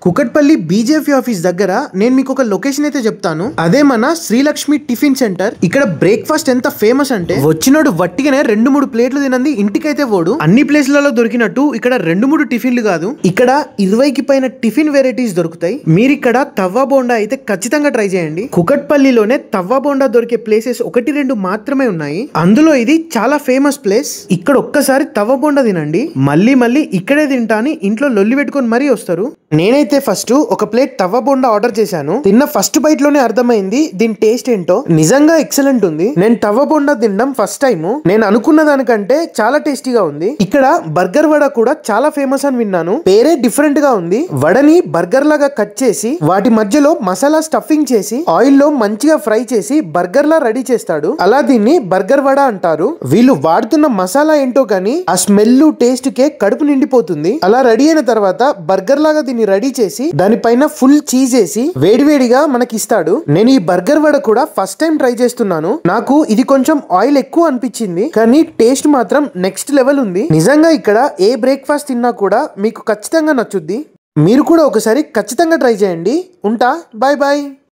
Kukatpally BJP office దగ్గర నేను మీకు ఒక లొకేషన్ అయితే చెప్తాను. అదే మన శ్రీలక్ష్మి టిఫిన్ సెంటర్. ఇక్కడ బ్రేక్ఫాస్ట్ ఎంత ఫేమస్ అంటే వచ్చినోడు వట్టిగానే 2-3 ప్లేట్లు తినంది ఇంటికైతే పోడు. అన్ని ప్లేస్లలో దొరికినట్టు ఇక్కడ 2-3 టిఫిన్లు కాదు, ఇక్కడ 20కి పైన టిఫిన్ వెరైటీస్ దొరుకుతాయి. మీరు ఇక్కడ తవ్వ బోండా అయితే ఖచ్చితంగా ట్రై చేయండి. కుకట్పల్లిలోనే తవ్వ బోండా దొరికే ప్లేసెస్ 1-2 మాత్రమే ఉన్నాయి. అందులో ఇది చాలా ఫేమస్ ప్లేస్. ఇక్కడ ఒక్కసారి తవ్వ బోండా తినండి, మళ్ళీ మళ్ళీ ఇక్కడే తింటా అని ఇంట్లో లొల్లి పెట్టుకొని మరీ వస్తారు. నేనైతే ఫస్ట్ ఒక ప్లేట్ తవ్వ బోండా ఆర్డర్ చేశాను. తిన్న ఫస్ట్ బైట్ లోనే అర్థమైంది దీని టేస్ట్ ఏంటో. నిజంగా ఎక్సలెంట్ ఉంది. నేను తవ్వ బోండా తినడం ఫస్ట్ టైం. నేను అనుకున్న దానికంటే చాలా టేస్టీగా ఉంది. ఇక్కడ బర్గర్ వడ కూడా చాలా ఫేమస్ అని విన్నాను. పేరే డిఫరెంట్ గా ఉంది. వడని బర్గర్ లాగా కట్ చేసి వాటి మధ్యలో మసాలా స్టఫింగ్ చేసి ఆయిల్ లో మంచిగా ఫ్రై చేసి బర్గర్ లా రెడీ చేస్తాడు. అలా దీన్ని బర్గర్ వడ అంటారు. వీళ్ళు వాడుతున్న మసాలా ఏంటో గానీ ఆ స్మెల్ టేస్ట్ కే కడుపు నిండిపోతుంది. అలా రెడీ అయిన తర్వాత బర్గర్ లాగా దీన్ని రెడీ చేసి దానిపైన ఫుల్ చీజ్ వేసి వేడివేడిగా మనకి ఇస్తాడు. నేను ఈ బర్గర్ వడ కూడా ఫస్ట్ టైం ట్రై చేస్తున్నాను. నాకు ఇది కొంచెం ఆయిల్ ఎక్కువ అనిపించింది, కానీ టేస్ట్ మాత్రం నెక్స్ట్ లెవెల్ ఉంది. నిజంగా ఇక్కడ ఏ బ్రేక్ఫాస్ట్ తిన్నా కూడా మీకు ఖచ్చితంగా నచ్చుద్ది. మీరు కూడా ఒకసారి ఖచ్చితంగా ట్రై చేయండి. ఉంటా, బాయ్ బాయ్.